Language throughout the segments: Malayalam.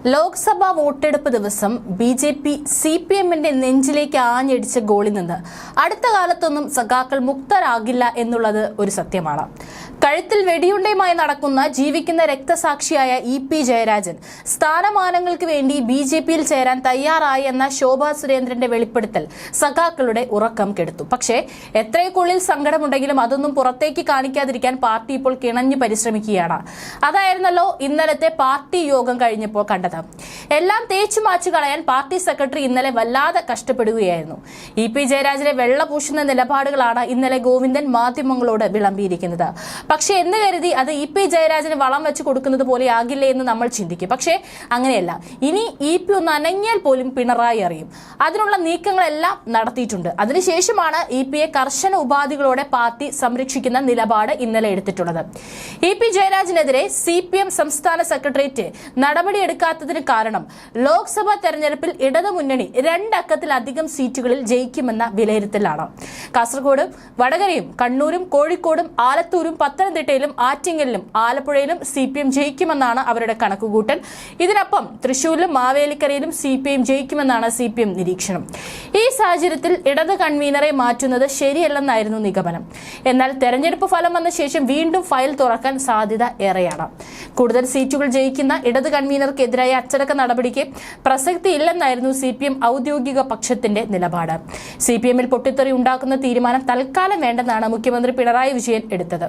ലോക്സഭാ വോട്ടെടുപ്പ് ദിവസം ബി.ജെ.പി. സി.പി.എമ്മിന്റെ നെഞ്ചിലേക്ക് ആഞ്ഞടിച്ച ഗോളിൽ നിന്ന് അടുത്ത കാലത്തൊന്നും സഖാക്കൾ മുക്തരാകില്ല എന്നുള്ളത് ഒരു സത്യമാണ്. കഴുത്തിൽ വെടിയുണ്ടയുമായി നടക്കുന്ന ജീവിക്കുന്ന രക്തസാക്ഷിയായ ഇ.പി. ജയരാജൻ സ്ഥാനമാനങ്ങൾക്ക് വേണ്ടി ബി.ജെ.പിയിൽ ചേരാൻ തയ്യാറായി എന്ന ശോഭാ സുരേന്ദ്രന്റെ വെളിപ്പെടുത്തൽ സഖാക്കളുടെ ഉറക്കം കെടുത്തു. പക്ഷേ എത്രയൊക്കുള്ളിൽ സങ്കടമുണ്ടെങ്കിലും അതൊന്നും പുറത്തേക്ക് കാണിക്കാതിരിക്കാൻ പാർട്ടി ഇപ്പോൾ കിണഞ്ഞു പരിശ്രമിക്കുകയാണ്. അതായിരുന്നല്ലോ ഇന്നലത്തെ പാർട്ടി യോഗം കഴിഞ്ഞപ്പോൾ കണ്ടത്. എല്ലാം തേച്ചു മാച്ചു കളയാൻ പാർട്ടി സെക്രട്ടറി ഇന്നലെ വല്ലാതെ കഷ്ടപ്പെടുകയായിരുന്നു. ഇ.പി. ജയരാജനെ വെള്ളപൂശുന്ന നിലപാടുകളാണ് ഇന്നലെ ഗോവിന്ദൻ മാധ്യമങ്ങളോട് വിളമ്പിയിരിക്കുന്നത്. പക്ഷേ എന്ന് കരുതി അത് ഇ.പി. ജയരാജന് വളം വെച്ച് കൊടുക്കുന്നത് പോലെ ആകില്ലേ എന്ന് നമ്മൾ ചിന്തിക്കും. പക്ഷേ അങ്ങനെയല്ല. ഇനി ഇ.പി. ഒന്ന് അനങ്ങിയാൽ പോലും പിണറായി അറിയും. അതിനുള്ള നീക്കങ്ങളെല്ലാം നടത്തിയിട്ടുണ്ട്. അതിനുശേഷമാണ് ഇ.പിയെ കർശന ഉപാധികളോടെ പാർട്ടി സംരക്ഷിക്കുന്ന നിലപാട് ഇന്നലെ എടുത്തിട്ടുള്ളത്. ഇ.പി. ജയരാജനെതിരെ സി.പി.എം സംസ്ഥാന സെക്രട്ടേറിയറ്റ് നടപടിയെടുക്കാത്തതിന് കാരണം ലോക്സഭാ തെരഞ്ഞെടുപ്പിൽ ഇടതുമുന്നണി 2 അക്കത്തിലധികം സീറ്റുകളിൽ ജയിക്കുമെന്ന വിലയിരുത്തലാണ്. കാസർഗോഡും വടകരയും കണ്ണൂരും കോഴിക്കോടും ആലത്തൂരും പത്തനംതിട്ടയിലും ആറ്റിങ്ങലിലും ആലപ്പുഴയിലും സി.പി.എം ജയിക്കുമെന്നാണ് അവരുടെ കണക്കുകൂട്ടൽ. ഇതിനൊപ്പം തൃശൂരിലും മാവേലിക്കരയിലും സി.പി.എം ജയിക്കുമെന്നാണ് സി.പി.എം നിരീക്ഷണം. ഈ സാഹചര്യത്തിൽ ഇടത് കൺവീനറെ മാറ്റുന്നത് ശരിയല്ലെന്നായിരുന്നു നിഗമനം. എന്നാൽ തെരഞ്ഞെടുപ്പ് ഫലം വന്ന ശേഷം വീണ്ടും ഫയൽ തുറക്കാൻ സാധ്യത ഏറെയാണ്. കൂടുതൽ സീറ്റുകൾ ജയിക്കുന്ന ഇടത് കൺവീനർക്കെതിരായ അച്ചടക്ക നടപടിക്ക് പ്രസക്തിയില്ലെന്നായിരുന്നു സി.പി.എം ഔദ്യോഗിക പക്ഷത്തിന്റെ നിലപാട്. സി.പി.എമ്മിൽ പൊട്ടിത്തെറി ഉണ്ടാക്കുന്ന തീരുമാനം തൽക്കാലം വേണ്ടെന്നാണ് മുഖ്യമന്ത്രി പിണറായി വിജയൻ എടുത്തത്.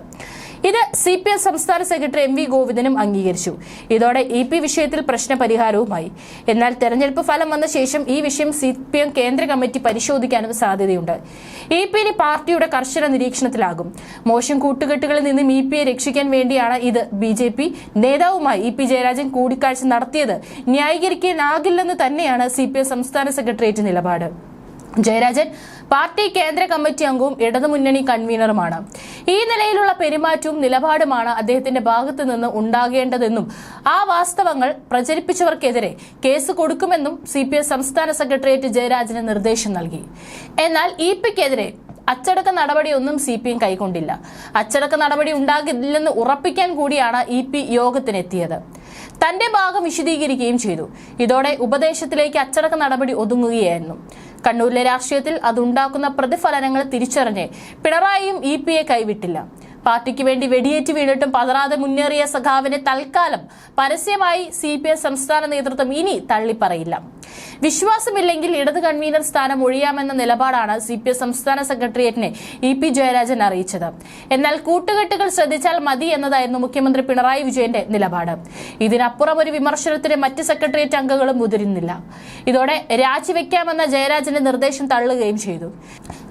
ഇത് സി.പി.എം സംസ്ഥാന സെക്രട്ടറി എം.വി. ഗോവിന്ദനും അംഗീകരിച്ചു. ഇതോടെ ഇ.പി. വിഷയത്തിൽ പ്രശ്നപരിഹാരവുമായി. എന്നാൽ തെരഞ്ഞെടുപ്പ് ഫലം വന്ന ശേഷം ഈ വിഷയം സി.പി.എം കേന്ദ്ര കമ്മിറ്റി പരിശോധിക്കാനും സാധ്യതയുണ്ട്. ഇ.പി. പാർട്ടിയുടെ കർശന നിരീക്ഷണത്തിലാകും. മോശം കൂട്ടുകെട്ടുകളിൽ നിന്നും ഇ.പിയെ രക്ഷിക്കാൻ വേണ്ടിയാണ് ഇത്. ബി.ജെ.പി. നേതാവുമായി ഇ.പി. ജയരാജൻ കൂടിക്കാഴ്ച നടത്തിയത് ന്യായീകരിക്കാനാകില്ലെന്ന് തന്നെയാണ് സി.പി.എം സംസ്ഥാന സെക്രട്ടേറിയറ്റ് നിലപാട്. ജയരാജൻ പാർട്ടി കേന്ദ്ര കമ്മിറ്റി അംഗവും ഇടതുമുന്നണി കൺവീനറുമാണ്. ഈ നിലയിലുള്ള പെരുമാറ്റവും നിലപാടുമാണ് അദ്ദേഹത്തിന്റെ ഭാഗത്തു നിന്ന് ഉണ്ടാകേണ്ടതെന്നും ആ വാസ്തവങ്ങൾ പ്രചരിപ്പിച്ചവർക്കെതിരെ കേസ് കൊടുക്കുമെന്നും സി.പി.എം സംസ്ഥാന സെക്രട്ടേറിയറ്റ് ജയരാജന് നിർദ്ദേശം നൽകി. എന്നാൽ ഇ.പിക്കെതിരെ അച്ചടക്ക നടപടിയൊന്നും സി.പി.എം കൈക്കൊണ്ടില്ല. അച്ചടക്ക നടപടി ഉണ്ടാകില്ലെന്ന് ഉറപ്പിക്കാൻ കൂടിയാണ് ഇ.പി. യോഗത്തിനെത്തിയത്. തന്റെ ഭാഗം വിശദീകരിക്കുകയും ചെയ്തു. ഇതോടെ ഉപദേശത്തിലേക്ക് അച്ചടക്ക നടപടി ഒതുങ്ങുകയായിരുന്നു. കണ്ണൂരിലെ രാഷ്ട്രീയത്തിൽ അതുണ്ടാക്കുന്ന പ്രതിഫലനങ്ങൾ തിരിച്ചറിഞ്ഞ് പിണറായിയും ഇ.പിയെ കൈവിട്ടില്ല. പാർട്ടിക്ക് വേണ്ടി വെടിയേറ്റ് വീണിട്ടും പതറാതെ മുന്നേറിയ സഖാവിനെ തൽക്കാലം പരസ്യമായി സി.പി.എം സംസ്ഥാന നേതൃത്വം ഇനി തള്ളിപ്പറയില്ല. വിശ്വാസമില്ലെങ്കിൽ ഇടത് കൺവീനർ സ്ഥാനം ഒഴിയാമെന്ന നിലപാടാണ് സി.പി.എം സംസ്ഥാന സെക്രട്ടേറിയറ്റിനെ ഇ.പി. ജയരാജൻ അറിയിച്ചത്. എന്നാൽ കൂട്ടുകെട്ടുകൾ ശ്രദ്ധിച്ചാൽ മതി എന്നതായിരുന്നു മുഖ്യമന്ത്രി പിണറായി വിജയന്റെ നിലപാട്. ഇതിനപ്പുറം ഒരു വിമർശനത്തിന് മറ്റ് സെക്രട്ടേറിയറ്റ് അംഗങ്ങളും മുതിരുന്നില്ല. ഇതോടെ രാജിവെക്കാമെന്ന ജയരാജന്റെ നിർദ്ദേശം തള്ളുകയും ചെയ്തു.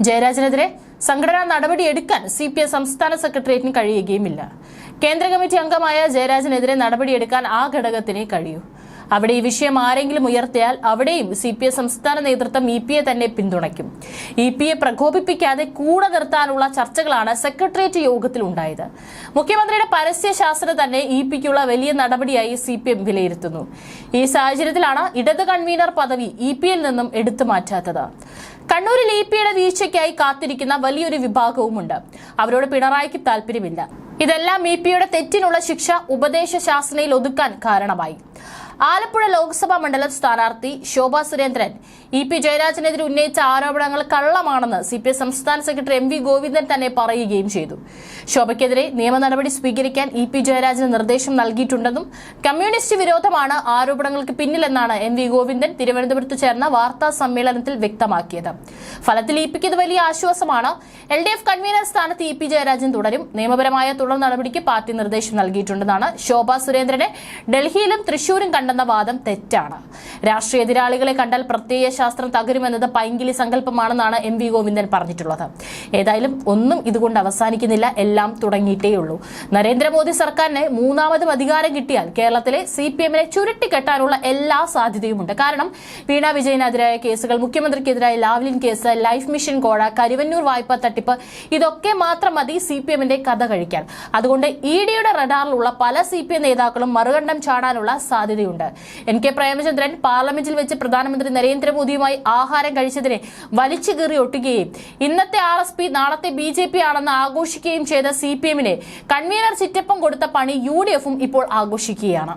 ജയരാജനെതിരെ സംഘടനാ നടപടിയെടുക്കാൻ സി.പി.എം സംസ്ഥാന സെക്രട്ടേറിയറ്റിന് കഴിയുകയുമില്ല. കേന്ദ്ര കമ്മിറ്റി അംഗമായ ജയരാജനെതിരെ നടപടിയെടുക്കാൻ ആ ഘടകത്തിനേ കഴിയൂ. അവിടെ ഈ വിഷയം ആരെങ്കിലും ഉയർത്തിയാൽ അവിടെയും സി.പി.എം സംസ്ഥാന നേതൃത്വം ഇ.പിയെ തന്നെ പിന്തുണയ്ക്കും. ഇ.പിയെ പ്രകോപിപ്പിക്കാതെ കൂടെ നിർത്താനുള്ള ചർച്ചകളാണ് സെക്രട്ടേറിയറ്റ് യോഗത്തിൽ ഉണ്ടായത്. മുഖ്യമന്ത്രിയുടെ പരസ്യശാസ്ത്രം തന്നെ ഇ.പിക്കുള്ള വലിയ നടപടിയായി സി.പി.എം വിലയിരുത്തുന്നു. ഈ സാഹചര്യത്തിലാണ് ഇടത് കൺവീനർ പദവി ഇ.പിയിൽ നിന്നും എടുത്തു മാറ്റാത്തത്. കണ്ണൂരിൽ ഇ.പിയുടെ വീഴ്ചയ്ക്കായി കാത്തിരിക്കുന്ന വലിയൊരു വിഭാഗവുമുണ്ട്. അവരോട് പിണറായിക്ക് താല്പര്യമില്ല. ഇതെല്ലാം ഇ.പിയുടെ തെറ്റിനുള്ള ശിക്ഷ ഉപദേശ ശാസനയിൽ ഒതുക്കാൻ കാരണമായി. ആലപ്പുഴ ലോക്സഭാ മണ്ഡലം സ്ഥാനാർത്ഥി ശോഭാ സുരേന്ദ്രൻ ഇ.പി. ജയരാജനെതിരെ ഉന്നയിച്ച ആരോപണങ്ങൾ കള്ളമാണെന്ന് സി.പി.എം സംസ്ഥാന സെക്രട്ടറി എം.വി. ഗോവിന്ദൻ തന്നെ പറയുകയും ചെയ്തു. ശോഭയ്ക്കെതിരെ നിയമ നടപടി സ്വീകരിക്കാൻ ഇ.പി. ജയരാജന് നിർദ്ദേശം നൽകിയിട്ടുണ്ടെന്നും കമ്മ്യൂണിസ്റ്റ് വിരോധമാണ് ആരോപണങ്ങൾക്ക് പിന്നിലെന്നാണ് എം.വി. ഗോവിന്ദൻ തിരുവനന്തപുരത്ത് ചേർന്ന വാർത്താ സമ്മേളനത്തിൽ വ്യക്തമാക്കിയത്. ഫലത്തിൽ ഇ.പിക്ക് ഇത് വലിയ ആശ്വാസമാണ്. എൽ.ഡി.എഫ് കൺവീനർ സ്ഥാനത്ത് ഇ.പി. ജയരാജൻ തുടരും. നിയമപരമായ തുടർ നടപടിക്ക് പാർട്ടി നിർദ്ദേശം നൽകിയിട്ടുണ്ടെന്നാണ് ശോഭാ സുരേന്ദ്രനെ ഡൽഹിയിലും തൃശൂരും കണ്ടെന്ന വാദം തെറ്റാണ്. രാഷ്ട്രീയ എതിരാളികളെ കണ്ടാൽ പ്രത്യയ ശാസ്ത്രം തകരുമെന്നത് പൈങ്കിളി സങ്കല്പമാണെന്നാണ് എം.വി. ഗോവിന്ദൻ പറഞ്ഞിട്ടുള്ളത്. ഏതായാലും ഒന്നും ഇതുകൊണ്ട് അവസാനിക്കുന്നില്ല. എല്ലാം തുടങ്ങിയിട്ടേയുള്ളൂ. നരേന്ദ്രമോദി സർക്കാരിന് 3ാമതും അധികാരം കിട്ടിയാൽ കേരളത്തിലെ സി.പി.എമ്മിനെ ചുരുട്ടിക്കെട്ടാനുള്ള എല്ലാ സാധ്യതയുമുണ്ട്. കാരണം വീണ വിജയനെതിരായ കേസുകൾ, മുഖ്യമന്ത്രിക്കെതിരായ ലാവ്ലിൻ കേസ്, ലൈഫ് മിഷൻ കോഴ, കരുവന്നൂർ വായ്പ തട്ടിപ്പ്, ഇതൊക്കെ മാത്രം മതി സി.പി.എമ്മിന്റെ കഥ കഴിക്കാൻ. അതുകൊണ്ട് ഇ.ഡിയുടെ റഡാറിലുള്ള പല സി.പി.എം നേതാക്കളും മറുകണ്ഠം ചാടാനുള്ള സാധ്യതയുണ്ട്. എൻ.കെ. പ്രേമചന്ദ്രൻ പാർലമെന്റിൽ വെച്ച് പ്രധാനമന്ത്രി നരേന്ദ്രമോദിയുമായി ആഹാരം കഴിച്ചതിനെ വലിച്ചു കീറി ഒട്ടുകയും ഇന്നത്തെ ആർ.എസ്.പി. നാളത്തെ ബി.ജെ.പി. ആണെന്ന് ആഘോഷിക്കുകയും ചെയ്ത സി.പി.എമ്മിനെ കൺവീനർ ചിറ്റപ്പം കൊടുത്ത പണി യു.ഡി.എഫും ഇപ്പോൾ ആഘോഷിക്കുകയാണ്.